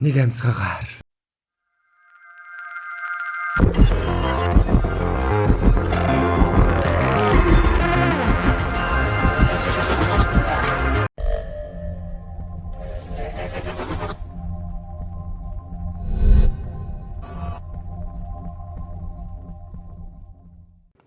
Нэг амьсгаагаар.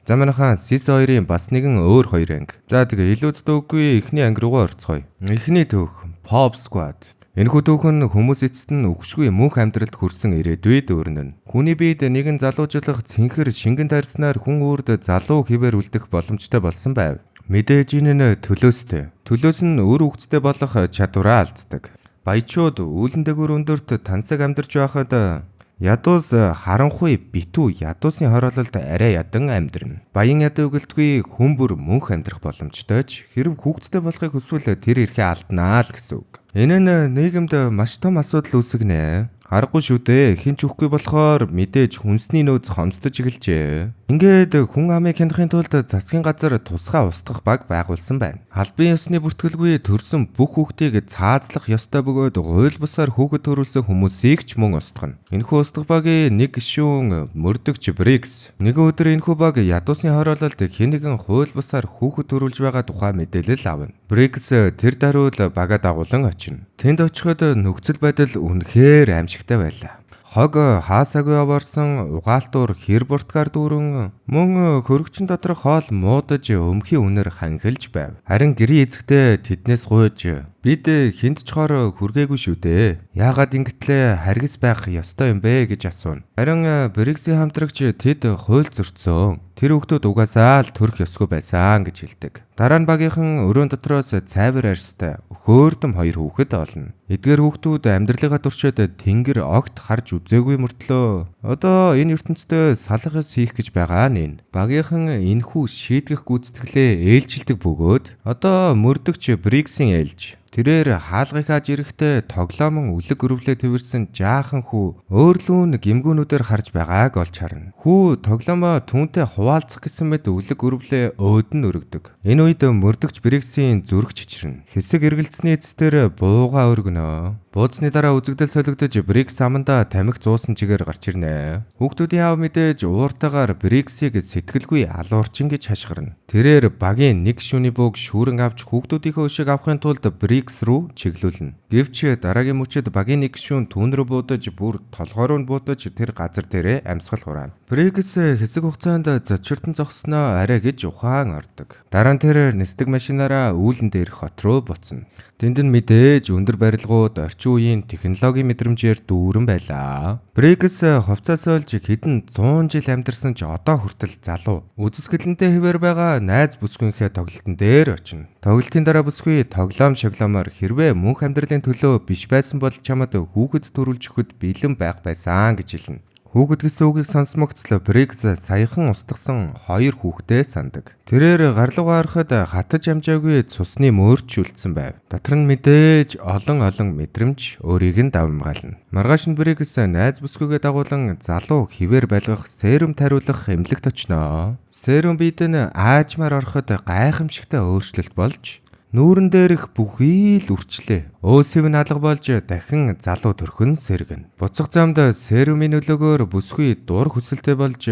За манайхаа СИС 2-ын бас нэгэн өөр хоёр анги. За тэгээ илүү зүггүй эхний анги руугаа орцгоё. Эхний төөх Pop Squad. Энэхүү төөх нь хүмүүс эцэст нь үгшгүй мөнх амьдралд хүрсэн ирээдүйд өрнөн. Хүний биед нэгэн залуужлах цэнхэр шингэн тарснаар хүн үрд залуу хിവэр үлдэх боломжтой болсон байв. Мэдээж энэ нь төлөөстэй. Төлөөс нь өр хөвгцтэй болох чадвараа алддаг. Баячууд үүлэн дээгүүр өндөрт тансаг амьдарч байхад ядуус харанхуй битүү ядуусын хороололд арай ядан амьдрна. Баян ядуу гэлтгүй хүн бүр мөнх амьдрах боломжтой ч хэрв хүүхдтэй болохыг хүсвэл тэр эрхээ алднаа л гэсэн үг. Энэ нь нийгэмд маш том асуудал үүсгэнэ. Аргагүй шүү дээ. Хин ч үхгүй болохоор мэдээж хүнсний нөөц хомсдож эхэлжээ. Ингээд хүн амыг хянахын тулд засгийн газар тусгай устгах баг байгуулсан байна. Албан ёсны бүртгэлгүй төрсөн бүх хүүхдийг цаазлах ёстой бөгөөд гуйл бусаар хүүхэд төрүүлсэн хүмүүсийг ч мөн устгана. Энэхүү устгах багийн нэг гишүүн мөрдөгч Брикс. Нэгэн өдөр энэхүү баг ядуусын хороололд хэн нэгэн хууль бусаар хүүхэд төрүүлж байгаа тухай мэдээлэл авна. Брикс тэр даруул бага дагуулan очино. Тэнд очиход нөхцөл байдал үнэхээр аимшигтай байлаа. Хог хаасаагүй аварсан угаалтуур хэр буртгаар дүүрэн мөн хөрөгчн доторх хоол муудаж өмхийн үнээр ханхилж байв. Харин гэрийн эзэгтэй тэднээс гуйж бид хинт ч хор хүргээгүй шүү дээ. Яагаад ингэтлээ харгис байх ёстой юм бэ гэж асууна. Харин Бриксийн хамтрагч тэд хууль зөрчсөн. Тэр хүүхдүүд угаасаа л төрөх ёсгүй байсан гэж хэлдэг. Дараа нь багийнхан өрөөнд дотроос цайвар арьстай хөөрдөм хоёр хүүхэд олно. Эдгээр хүүхдүүд амьдралынхаа туршид тэнгэр огт харж үзээгүй мөртлөө одоо энэ ертөнцид салах ёс хийх гэж байгаа нь. Багийнхан энэхүү шийдгэх гүйцэтгэлээ ээлжилдэг бөгөөд одоо мөрдөгч Бриксийн ээлж тэрээр хаалгыг хааж ирэхдээ тоглоомон үлэг өрөвлөө твэрсэн жаахан хүү өөрлүүн гимгүүнүүдээр харж байгааг олж харна. Хүү тоглоомоо түүнтэй хуваалцах гэсэн мэт үлэг өрөвлөө өөд нь өргөдөг. Энэ үед мөрдөгч Бриксийн зүрх чичрэнэ. Хэсэг эргэлцсэний эцэстээр бууга өргөнө. Бууцны дараа үзэгдэл солигдож Брикс аманда тамхи зуусан чигээр гарч ирнэ. Хүүхдүүдийн аав мэдээж ууртаагаар Бриксийг сэтгэлгүй алуурчин гэж хашгирна. Тэрээр багийн нэг шүний бууг шүүрэн авч хүүхдүүдийнхөө өшиг авахын тулд Брикс руу чиглүүлнэ. Гэвч дараагийн мөчөд багийн нэг шүүн түүн рүү буудаж бүр толгой руу буудаж тэр газар дээрээ амьсгал хураана. Брикс хэсэг хугацаанд зочиртон зогсноо арай гэж ухаан ордог. Дараа нь тэр нисдэг машинаараа үүлэн дээрх хот руу буцна. Тэнд нь мэдээж өндөр барилгууд орчин үеийн технологийн мэдрэмжээр дүүрэн байлаа. Брикс хувцас олж хэдэн 100 жил амьдарсан ч одоо хүртэл залуу. Үзэсгэлэнтэй хэвээр байгаа найз бүсгүйнхээ тоглолтын дээр очино. Тоглолтын дараа бүсгүй тоглоом шоглоомоор хэрвээ мөнх амьдралын төлөө биш байсан бол чамд хүүхэд төрүүлж өгөхөд бэлэн байх байсан гэж хэлнэ. Хүүхэд гэсэн үгийг сонсмогцлоо Брикс саяхан устгасан хоёр хүүхдээ сандаг. Тэрээр гарлуугаа харахад хатаж амжаагүй цусны мөөрч үлдсэн байв. Дотор нь мэдээж олон мэдрэмж өөрийг нь давмгаална. Маргааш нь Брикс найз бүсгүйгээ дагуулan залуу хിവэр байлгах серум тариулах эмнэлэгт очноо. Серум биед нь аажмаар ороход гайхамшигтай өөрчлөлт болж нүүрэн дээрх бүхий л үрчлээ. Өөсөв нь алга болж дахин залуу төрхөн сэргэн. Буцах замд серумын нөлөөгөөр бүсгүй дур хүсэлтэй болж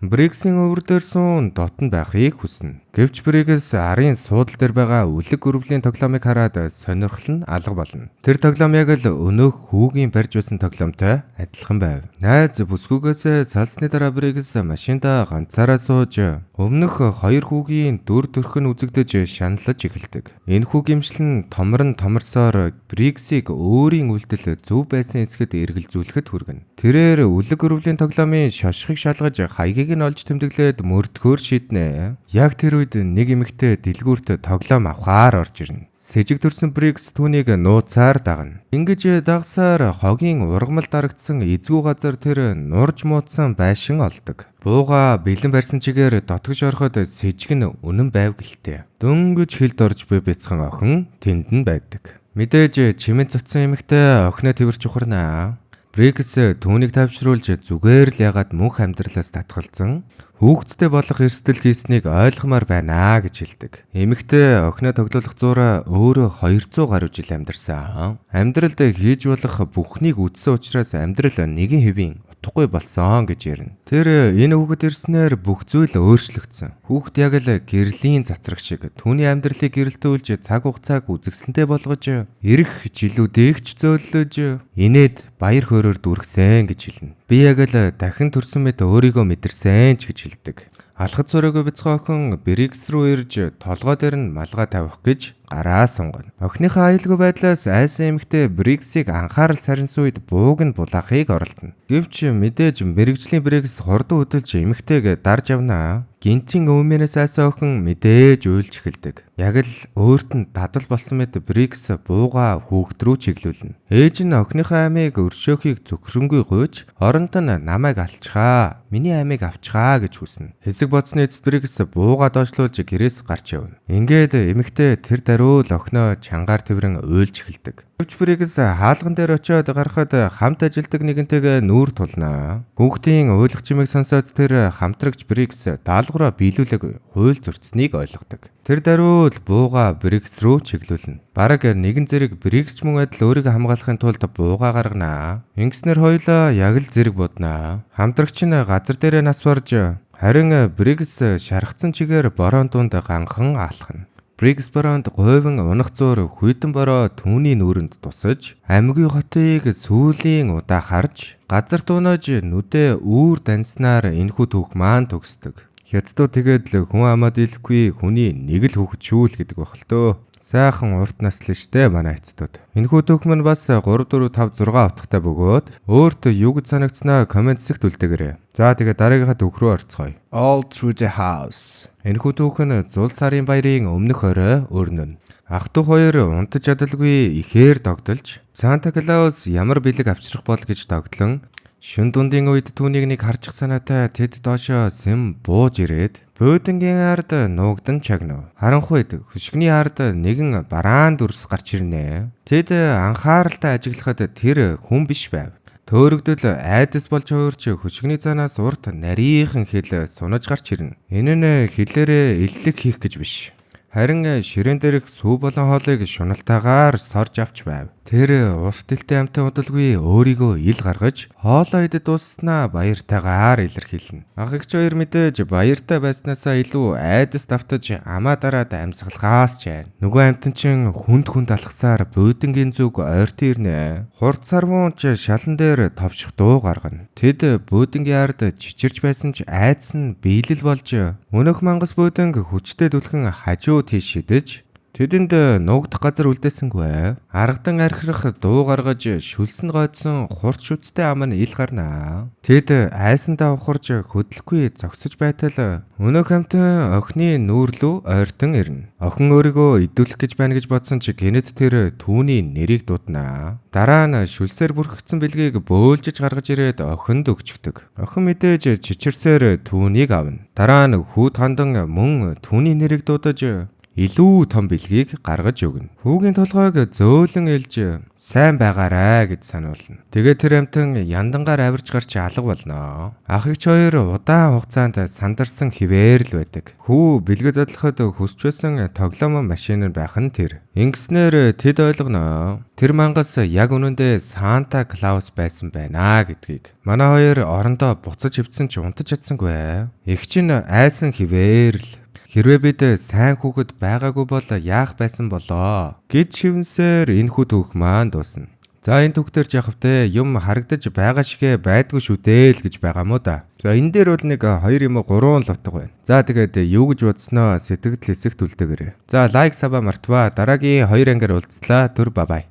Бриксийн өвөр дээр суун дотн байхыг хүснэ. Гэвч Брикс арын суудал дээр байгаа үлэг өрөвлийн тоглоомыг хараад сонирхол нь алга болно. Тэр тоглоом яг л өнөөх хүүгийн барьж байсан тоглоомтой адилхан байв. Найз бүсгүйгээс салсны дараа Брикс машинда ганцаараа сууж өмнөх хоёр хүүгийн дүр төрхөн үзэгдэж шаналж эхэлдэг. Энэхүү гимшил нь томорсоор Бриксийг өөрийн үйлдэл зөв байсан эсэхэд эргэлзүүлэхэд хүргэнэ. Тэрээр үлэг өрөвлийн тоглоомын шошхыг шалгаж хаягийг нь олж тэмдэглээд мөрдөхөөр шийднэ. Яг тэр үед нэг эмэгтэй дэлгүүрт тоглоом авахаар орж ирнэ. Сэжиг төрсөн Брикс түүнийг нууцаар дагна. Ингэж дагсаар хогийн ургамал дарагдсан эзгүй газар тэр нурж муудсан байшин олдог. Бууга бэлэн барьсан чигээр дотгож ороход сэжиг нь үнэн байв гэлтэй. Дөнгөж хилд орж буй бяцхан охин тэнд нь байдаг. Мэдээж чимэн цоцсон эмэгтэй охиноо тэрч ухарнаа. Брикс түүнийг тавьшруулж зүгээр л ягаад мөнх амьдралаас татгалзан хүүхдтэй болох эрсдэл хийснийг ойлгомоор байна гэж хэлдэг. Эмэгтэй охиноо тоглох зуура өөрөө 200 гаруй жил амьдарсан. Амьдралд хийж болох бүхнийг үдсэн учраас амьдрал нэгэн хэвийн утгагүй болсон гэж ярина. Тэр энэ хүүхэд ирснээр бүх зүйл өөрчлөгдсөн. Хүүхэд яг л гэрлийн цацраг шиг түүний амьдралыг гэрэлтүүлж цаг хугацааг үзэсгэлэнтэй болгож ирэх жилүүдийг ч зөөлөж инээд баяр хөөрөөр дүргсэн гэж хэлнэ. Би яг л дахин төрсөн мэт өөрийгөө мэдэрсэн ч гэж хэлдэг. Алхад цоройгоо бяцхан охин Брикс рүү ирж толгой дээр нь малгай тавих гэж гараа сунгана. Охиныхаа аюулгүй байдлаас айсан эмэгтэй Бриксийг анхаарал сарнсан үед бууг нь булаахыг оролдоно. Гэвч мэдээж мэрэгжлийн Брикс хурдан хөдөлж эмэгтэйг дарж явнаа. Гинтийн өвмөнөөс айсан охин мэдээж уйлж эхэлдэг. Яг л өөрт нь дадал болсон мэт Брикс бууга хүүхд рүү чиглүүлнэ. Ээж нь охиныхаа амийг өршөөхийг зөвхөрөнгүй гуйж оронд нь намайг алчхаа, миний амийг авчхаа гэж хүснэ. Хэсэг бодсны эцэст Брикс бууга доошлуулж гэрээс гарч явна. Ингээд эмэгтэй тэр даруй л охиноо чангаар тэрэн уйлж эхэлдэг. Гэвч Брикс хаалган дээр очиод гарахад хамт ажилдаг нэгэнтэйгээ нүүр тулнаа. Хүүхдийн уйлах чимээг сонсоод тэр хамтрагч Брикс даалгавраа биелүүлэг хууль зөрчсөнийг ойлгодог. Тэр даруй л бууга Брикс рүү чиглүүлнэ. Бараг нэгэн зэрэг Брикс ч мөн адил өөрийгөө хамгаалахын тулд бууга гарганаа. Ингэснээр хоёулаа яг л зэрэг боднаа. Хамтрагч нь газар дээрээ нас барж харин Брикс шархсан чигээр борон дунд ганхан алхна. Брикс боронд говийн унах зуур хүйтэн бороо түүний нүүрэнд тусаж амьгүй хотыг сүүлийн удаа харж газар дуунаж нүдээ үүр данснаар энэхүү түүх маань төгсдөг. Хятадуу тэгээд л хүн амаад ирэхгүй хүний нэг л хүүхэд шүү л гэдэг байх л төө. Сайхан урт наслан штэ манай эцдүүд. Энэхүү түүх маань бас 3 4 5 6 утгатай бөгөөд өөртөө юу гэж санагцснаа комент хэсэгт үлдээгээрэй. За тэгээд дараагийнхаа түүх рүү орцгоё. All Through the House. Энэхүү түүх нь зул сарын баярын өмнөх орой өрнөн. Ах トゥ хоёр унтаж чадалгүй ихээр догдолж Санта Клаус ямар бэлэг авчрах бол гэж догтлон шүн дундын үед түүнийг нэг харчих санаатай тэд доошоо сэм бууж ирээд бөөдөнгийн ард нуугдан чагнав. Харанхуйд хөшгөний ард нэгэн бараан дүрс гарч ирнэ. Тэд анхааралтай ажиглахад тэр хүн биш байв. Төөрөгдөл айдас болж хуурч хөшгөний занаас урт нарийнхан хэл сунаж гарч ирнэ. Энэ нь хэлээрээ иллэг хийх гэж биш. Харин ширээн дээрх сүү болон хоолыг шуналтаагаар сорж авч байв. Тэр урт тэлтэй амтай удалгүй өөрийгөө ил гаргаж хоолоо идэж дусснаа баяртайгаар илэрхийлнэ. Ах эгч хоёр мэдээж баяртай байснаасаа илүү айдас давтаж амаа дараад амьсгалахаас ч байна. Нөгөө амтан чин хүнд алхасаар бөөдөнгийн зүг ойртон ирнэ. Хурд сарвуунч шалан дээр товших дуу гаргана. Тэд бөөдөнгийн ард чичирч байсан ч айдас нь биелэл болж өнөх мангас бөөдөнг хүчтэй дүлхэн хажуу тийш шидэж тэдэнд нуугдах газар үлдээсэнгүй. Аргадан архирах дуу гаргаж шүлсэн гойдсон хурц шүттэй ам нь ил гарнаа. Тэд айсандаа ухарж хөдлөхгүй зогсож байтал өнөөх хамтан охины нүүрлүү ойртон ирнэ. Охин өөрийгөө идүүлэх гэж байна гэж бодсон ч гинэд тэр түүний нэрийг дууднаа. Дараа нь шүлсээр бүрхэгдсэн бэлгийг бөөлжиж гаргаж ирээд охинд өгчдөг. Охин мэдээж чичирсээр түүнийг авна. Дараа нь хүүд хандан мөн түүний нэрийг дуудаж илүү том бэлгийг гаргаж өгнө. Хүүгийн толгойг зөөлөн элж сайн байгаарай гэж сануулна. Тэгээд тэр амтан яндангаар авирч гарч алга болно. Ах эгч хоёр удаан хугацаанд сандарсан хിവэр л байдаг. Хүү бэлгээ задлахад хүсч байсан тоглоом машин байх нь тэр. Ингэснээр тэд ойлгоно. Тэр мангас яг үнэндээ Санта Клаус байсан байна гэдгийг. Манай хоёр орондоо буцаж хөвцөн ч унтаж чадсангүй. Эх чинь айсан хിവэр л. Хэрвээ бид сайн хүүхэд байгаагүй бол яах байсан болоо гэж шивнсээр энэхүү түүх маань дуусна. За энэ түүх дээр жахавтай юм харагдаж байгаа шигэ байдгүй шүү дээ л гэж байгаа мó да. За энэ дээр бол нэг 2 юм 3 л утга байна. За тэгээд юу гэж бодсноо сэтгэл хэсэгт үлдээгээрэй. За лайк саба мартва дараагийн 2 ангиар уулзлаа. Түр бабай.